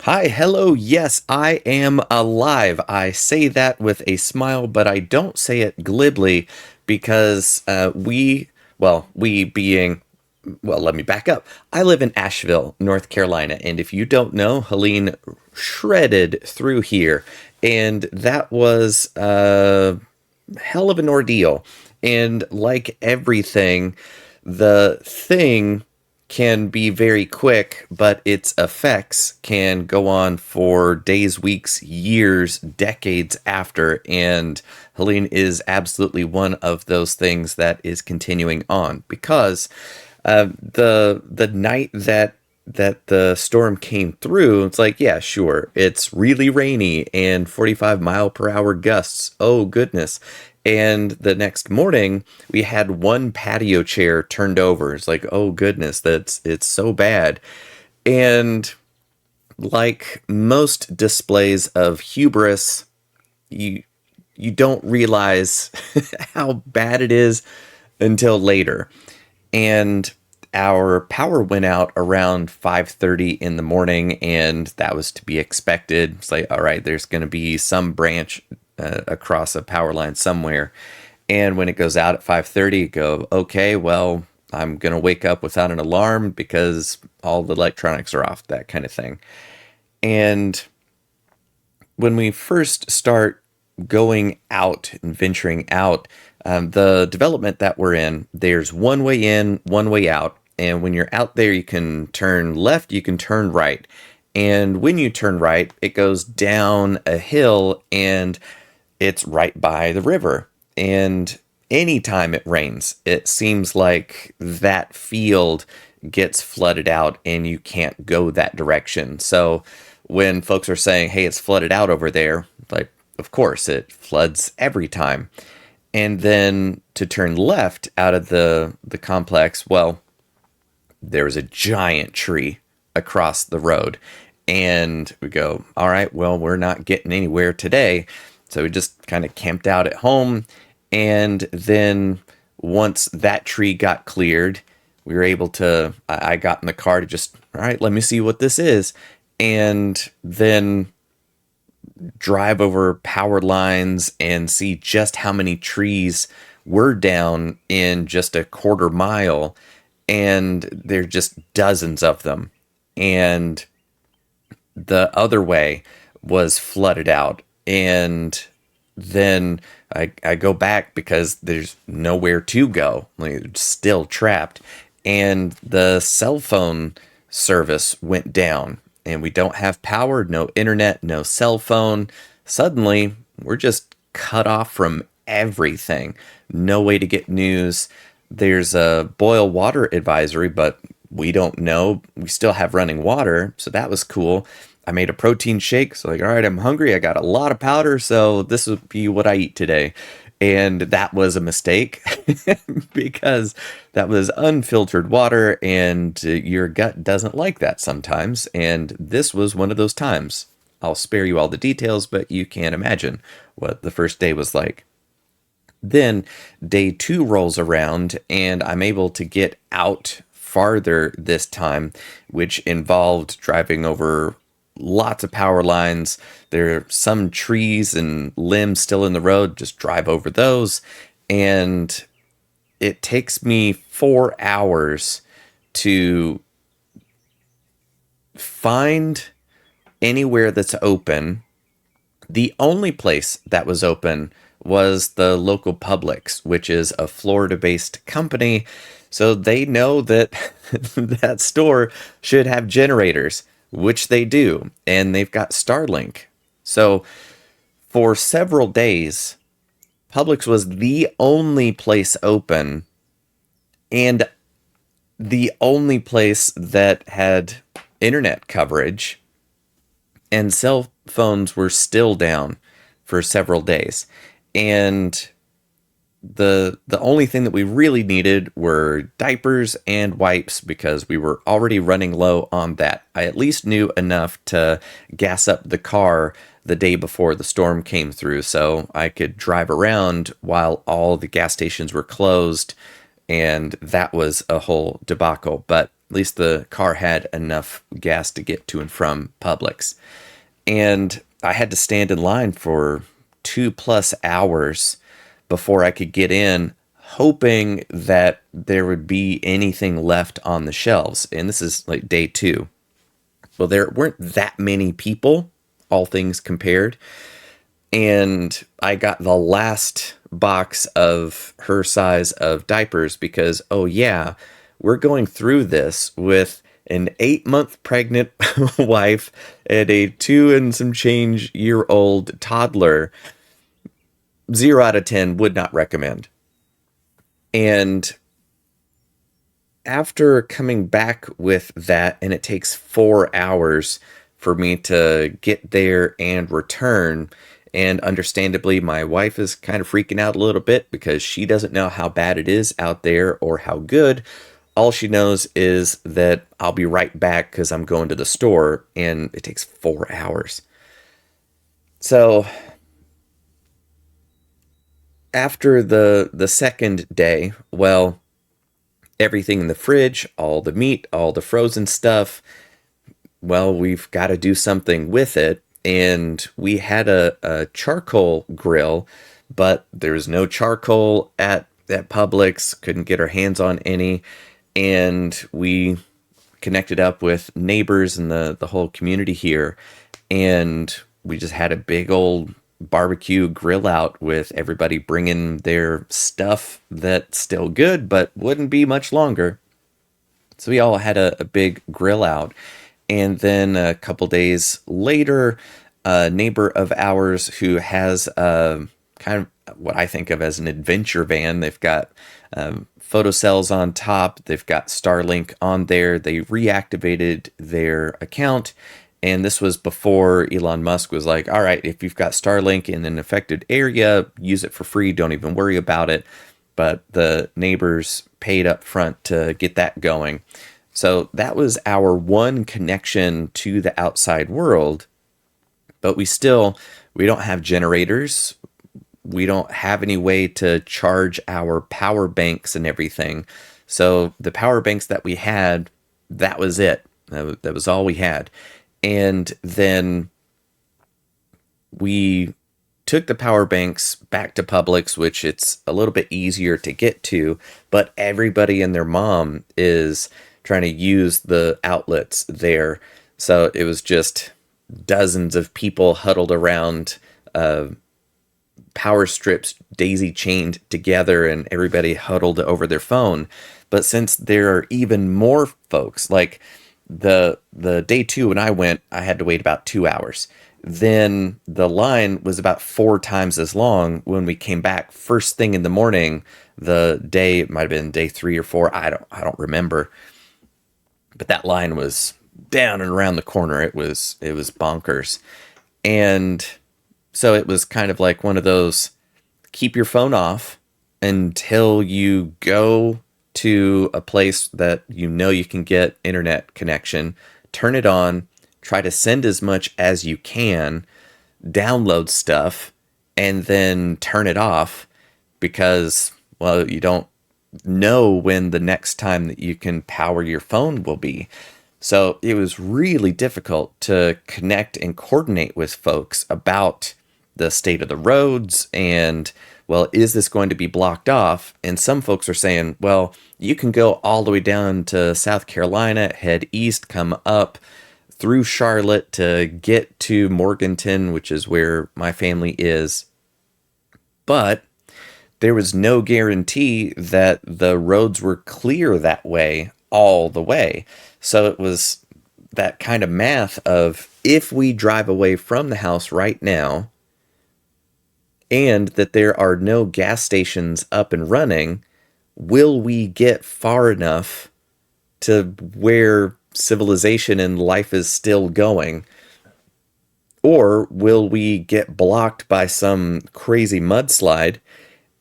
Hi, hello, yes, I am alive. I say that with a smile, but I don't say it glibly because we being, well, let me back up. I live in Asheville, North Carolina, and if you don't know, Helene shredded through here, and that was a hell of an ordeal. And like everything, the thing can be very quick, but its effects can go on for days, weeks, years, decades after. And Helene is absolutely one of those things that is continuing on because the night that the storm came through, it's like, yeah, sure, it's really rainy and 45-mile-per-hour gusts. Oh, goodness. And the next morning, we had one patio chair turned over. It's like, oh, goodness, it's so bad. And like most displays of hubris, you you don't realize how bad it is until later. And our power went out around 5:30 in the morning, and that was to be expected. It's like, all right, there's going to be some branch across a power line somewhere. And when it goes out at 5:30, you go, okay, well, I'm going to wake up without an alarm because all the electronics are off, that kind of thing. And when we first start going out and venturing out, the development that we're in, there's one way in, one way out. And when you're out there, you can turn left, you can turn right. And when you turn right, it goes down a hill and it's right by the river. And anytime it rains, it seems like that field gets flooded out and you can't go that direction. So when folks are saying, hey, it's flooded out over there, like, of course, it floods every time. And then to turn left out of the complex, well, there was a giant tree across the road. And we go, all right, well, we're not getting anywhere today. So we just kind of camped out at home. And then once that tree got cleared, we were able to, I got in the car to just, all right, let me see what this is. And then drive over power lines and see just how many trees were down in just a quarter mile. And there's just dozens of them. And the other way was flooded out. And then I go back because there's nowhere to go. Like, it's still trapped. And the cell phone service went down. And we don't have power, no internet, no cell phone. Suddenly, we're just cut off from everything. No way to get news. There's a boil water advisory, but we don't know. We still have running water, so that was cool. I made a protein shake, so like, all right, I'm hungry. I got a lot of powder, so this would be what I eat today. And that was a mistake because that was unfiltered water, and your gut doesn't like that sometimes. And this was one of those times. I'll spare you all the details, but you can't imagine what the first day was like. Then day two rolls around, and I'm able to get out farther this time, which involved driving over lots of power lines. There are some trees and limbs still in the road, just drive over those. And it takes me 4 hours to find anywhere that's open. The only place that was open was the local Publix, which is a Florida-based company. So they know that that store should have generators, which they do, and they've got Starlink. So for several days, Publix was the only place open and the only place that had internet coverage, and cell phones were still down for several days. And the only thing that we really needed were diapers and wipes because we were already running low on that. I at least knew enough to gas up the car the day before the storm came through so I could drive around while all the gas stations were closed, and that was a whole debacle. But At least the car had enough gas to get to and from Publix. And I had to stand in line for 2+ hours before I could get in, hoping that there would be anything left on the shelves. And this is like day two. Well, there weren't that many people, all things compared. And I got the last box of her size of diapers because, oh, yeah, we're going through this with an 8-month pregnant wife and a 2 and some change-year-old toddler. 0 out of 10 would not recommend. And after coming back with that, and it takes 4 hours for me to get there and return. And understandably, my wife is kind of freaking out a little bit because she doesn't know how bad it is out there or how good. All she knows is that I'll be right back because I'm going to the store, and it takes 4 hours. So after the second day, well, everything in the fridge, all the meat, all the frozen stuff, well, we've got to do something with it. And we had a charcoal grill, but there's no charcoal at Publix, couldn't get our hands on any. And we connected up with neighbors and the whole community here. And we just had a big old barbecue grill out with everybody bringing their stuff that's still good, but wouldn't be much longer. So we all had a big grill out. And then a couple days later, a neighbor of ours who has kind of what I think of as an adventure van. They've got photocells on top. They've got Starlink on there. They reactivated their account. And this was before Elon Musk was like, all right, if you've got Starlink in an affected area, use it for free. Don't even worry about it. But the neighbors paid up front to get that going. So that was our one connection to the outside world. But we don't have generators. We don't have any way to charge our power banks and everything. So the power banks that we had, that was it. That was all we had. And then we took the power banks back to Publix, which it's a little bit easier to get to, but everybody and their mom is trying to use the outlets there. So it was just dozens of people huddled around power strips daisy chained together, and everybody huddled over their phone. But since there are even more folks, like the day two when I went, I had to wait about 2 hours. Then the line was about 4 times as long when we came back first thing in the morning. The day, it might have been day 3 or 4, I don't remember. But that line was down and around the corner. It was bonkers. And so it was kind of like one of those, keep your phone off until you go to a place that you know you can get internet connection, turn it on, try to send as much as you can, download stuff, and then turn it off because, well, you don't know when the next time that you can power your phone will be. So it was really difficult to connect and coordinate with folks about the state of the roads and, well, is this going to be blocked off? And some folks are saying, well, you can go all the way down to South Carolina, head east, come up through Charlotte to get to Morganton, which is where my family is. But there was no guarantee that the roads were clear that way all the way. So it was that kind of math of, if we drive away from the house right now and that there are no gas stations up and running, will we get far enough to where civilization and life is still going? Or will we get blocked by some crazy mudslide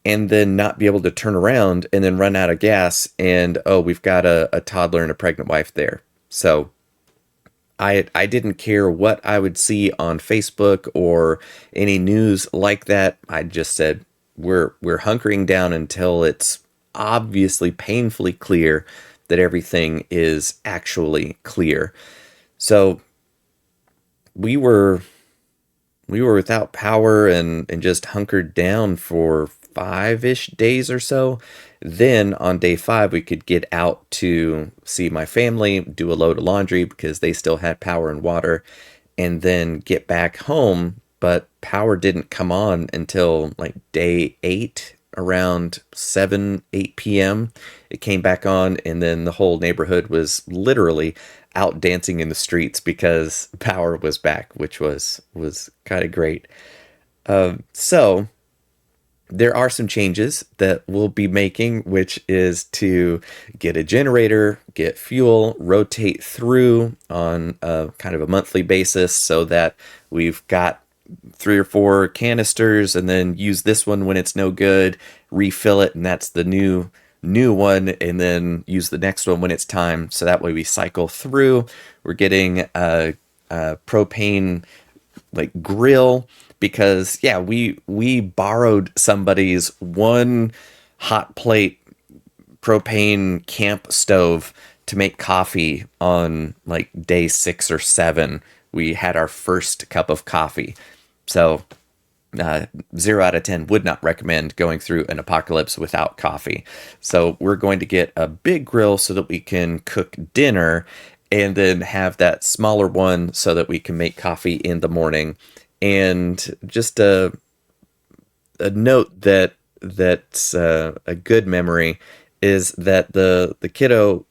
and then not be able to turn around and then run out of gas and, oh, we've got a toddler and a pregnant wife there? So I didn't care what I would see on Facebook or any news like that. I just said, we're hunkering down until it's obviously painfully clear that everything is actually clear. So we were we were without power and just hunkered down for 5-ish days or so. Then on day 5, we could get out to see my family, do a load of laundry because they still had power and water, and then get back home. But power didn't come on until like day 8, around 7, 8 p.m. It came back on, and then the whole neighborhood was literally out dancing in the streets because power was back, which was kind of great. So there are some changes that we'll be making, which is to get a generator, get fuel, rotate through on a kind of a monthly basis so that we've got 3 or 4 canisters, and then use this one when it's no good, refill it, and that's the new one, and then use the next one when it's time. So that way we cycle through. We're getting a propane like grill because yeah, we borrowed somebody's one hot plate propane camp stove to make coffee on like day 6 or 7. We had our first cup of coffee. So 0 out of 10 would not recommend going through an apocalypse without coffee. So we're going to get a big grill so that we can cook dinner, and then have that smaller one so that we can make coffee in the morning. And just a note that's a good memory is that the kiddo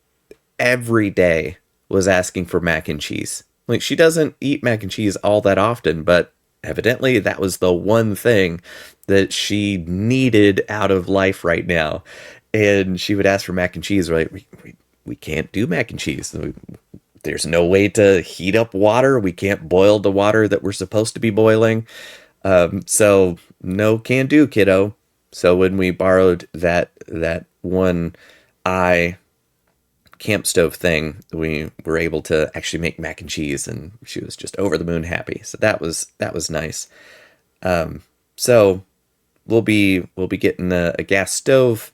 every day was asking for mac and cheese. Like, she doesn't eat mac and cheese all that often, but evidently that was the one thing that she needed out of life right now. And she would ask for mac and cheese. We're like, we can't do mac and cheese. There's no way to heat up water. We can't boil the water that we're supposed to be boiling. So no can do, kiddo. So when we borrowed that one eye camp stove thing, we were able to actually make mac and cheese, and she was just over the moon happy. So that was nice. So we'll be getting a gas stove.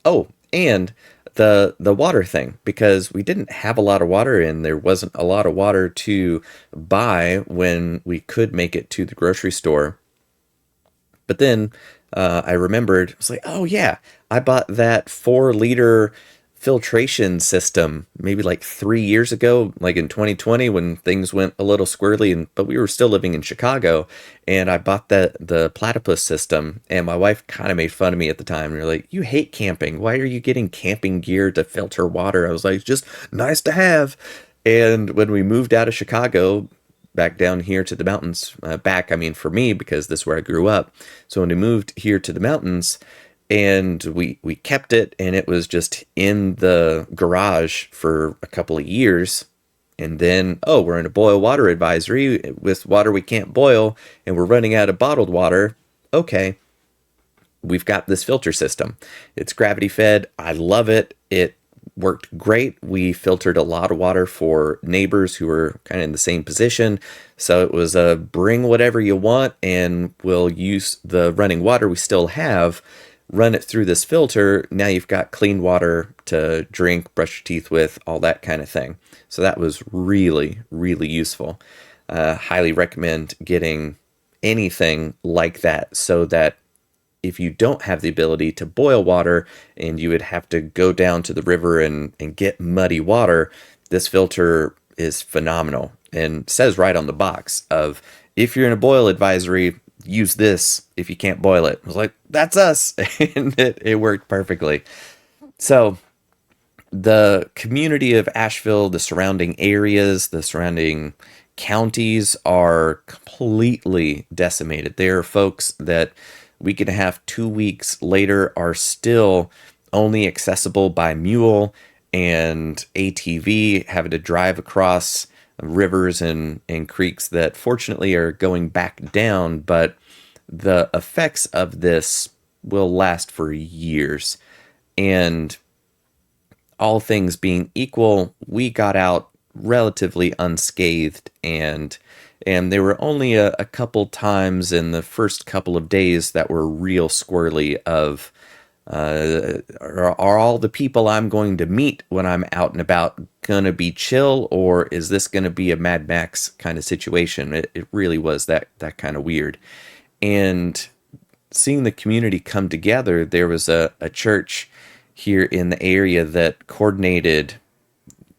Oh, and the water thing, because we didn't have a lot of water and there wasn't a lot of water to buy when we could make it to the grocery store. But then I remembered, I was like, oh yeah, I bought that 4-liter filtration system maybe like 3 years ago, like in 2020 when things went a little squirrely, but we were still living in Chicago. And I bought the platypus system, and my wife kind of made fun of me at the time. You're like, you hate camping. Why are you getting camping gear to filter water? I was like, just nice to have. And when we moved out of Chicago back down here to the mountains, back, I mean, for me, because this is where I grew up. So when we moved here to the mountains, and we kept it, and it was just in the garage for a couple of years. And then, oh, we're in a boil water advisory with water we can't boil, and we're running out of bottled water. Okay, we've got this filter system. It's gravity fed. I love it. It worked great. We filtered a lot of water for neighbors who were kind of in the same position. So it was a bring whatever you want, and we'll use the running water we still have, run it through this filter. Now you've got clean water to drink, brush your teeth with, all that kind of thing. So that was really, really useful. Highly recommend getting anything like that, so that if you don't have the ability to boil water and you would have to go down to the river and get muddy water, this filter is phenomenal, and says right on the box of, if you're in a boil advisory, use this if you can't boil it. I was like, that's us. And it worked perfectly. So the community of Asheville, the surrounding areas, the surrounding counties are completely decimated. There are folks that week and a half, 2 weeks later are still only accessible by mule and ATV, having to drive across rivers and creeks that fortunately are going back down, but the effects of this will last for years. And all things being equal, we got out relatively unscathed, and there were only a couple times in the first couple of days that were real squirrely of Are all the people I'm going to meet when I'm out and about going to be chill, or is this going to be a Mad Max kind of situation? It really was that kind of weird. And seeing the community come together, there was a church here in the area that coordinated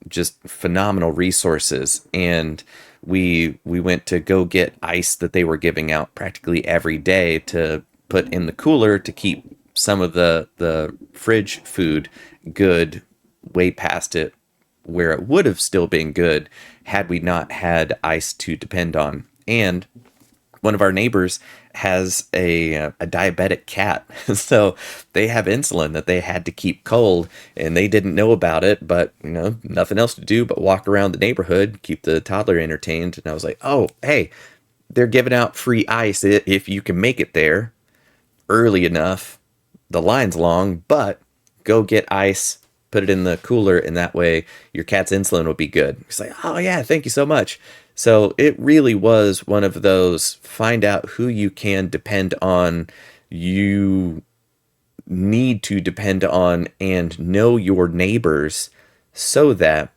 just phenomenal resources, and we went to go get ice that they were giving out practically every day to put in the cooler to keep some of the fridge food good way past it where it would have still been good had we not had ice to depend on. And one of our neighbors has a diabetic cat, so they have insulin that they had to keep cold, and they didn't know about it. But nothing else to do but walk around the neighborhood, keep the toddler entertained. And I was like, "Oh, hey, they're giving out free ice if you can make it there early enough. The line's long, but go get ice." Put it in the cooler, and that way your cat's insulin will be good. It's like, oh yeah, thank you so much. So it really was one of those find out who you can depend on, you need to depend on, and know your neighbors so that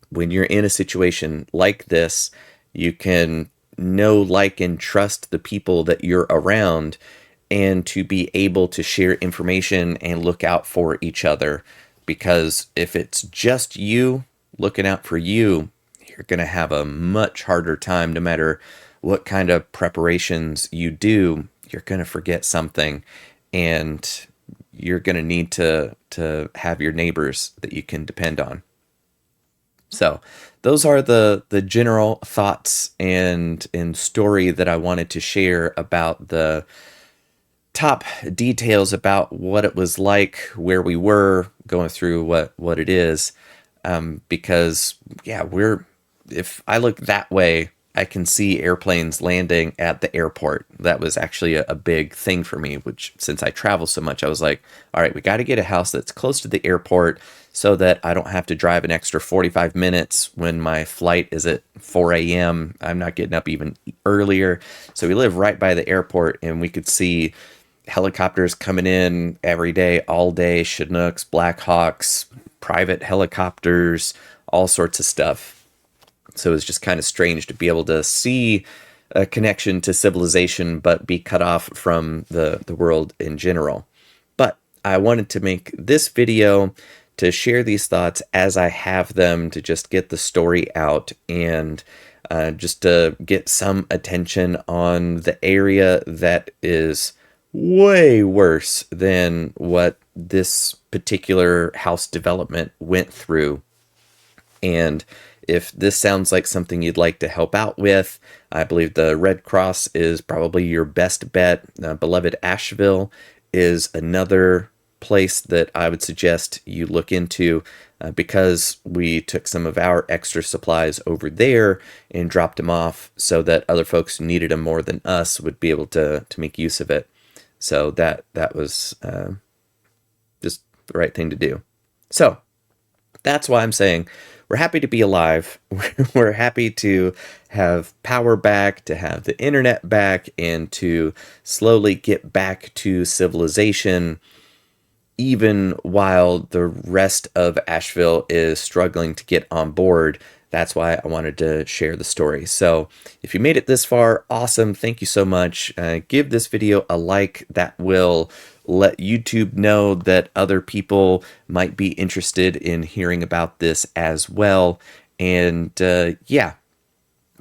when you're in a situation like this, you can know, like, and trust the people that you're around, and to be able to share information and look out for each other. Because if it's just you looking out for you, you're going to have a much harder time. No matter what kind of preparations you do, you're going to forget something, and you're going to need to have your neighbors that you can depend on. So those are the general thoughts and story that I wanted to share about the top details about what it was like, where we were going through what it is. Because yeah, if I look that way, I can see airplanes landing at the airport. That was actually a big thing for me, which since I travel so much, I was like, all right, we got to get a house that's close to the airport so that I don't have to drive an extra 45 minutes when my flight is at 4 a.m. I'm not getting up even earlier. So we live right by the airport, and we could see helicopters coming in every day, all day, Chinooks, Blackhawks, private helicopters, all sorts of stuff. So it was just kind of strange to be able to see a connection to civilization, but be cut off from the world in general. But I wanted to make this video to share these thoughts as I have them, to just get the story out, and just to get some attention on the area that is way worse than what this particular house development went through. And if this sounds like something you'd like to help out with, I believe the Red Cross is probably your best bet. Beloved Asheville is another place that I would suggest you look into, because we took some of our extra supplies over there and dropped them off so that other folks who needed them more than us would be able to make use of it. So that was just the right thing to do. So that's why I'm saying we're happy to be alive. We're happy to have power back, to have the internet back, and to slowly get back to civilization, even while the rest of Asheville is struggling to get on board. That's why I wanted to share the story. So if you made it this far, awesome. Thank you so much. Give this video a like. That will let YouTube know that other people might be interested in hearing about this as well. And yeah,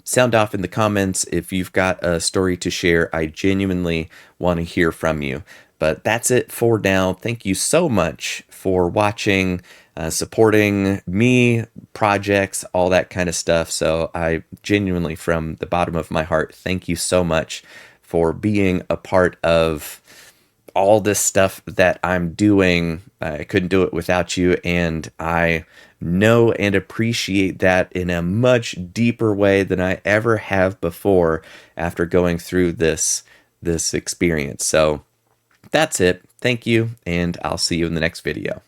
sound off in the comments if you've got a story to share. I genuinely want to hear from you. But that's it for now. Thank you so much for watching, supporting me, projects, all that kind of stuff. So I genuinely, from the bottom of my heart, thank you so much for being a part of all this stuff that I'm doing. I couldn't do it without you, and I know and appreciate that in a much deeper way than I ever have before after going through this experience. So that's it. Thank you, and I'll see you in the next video.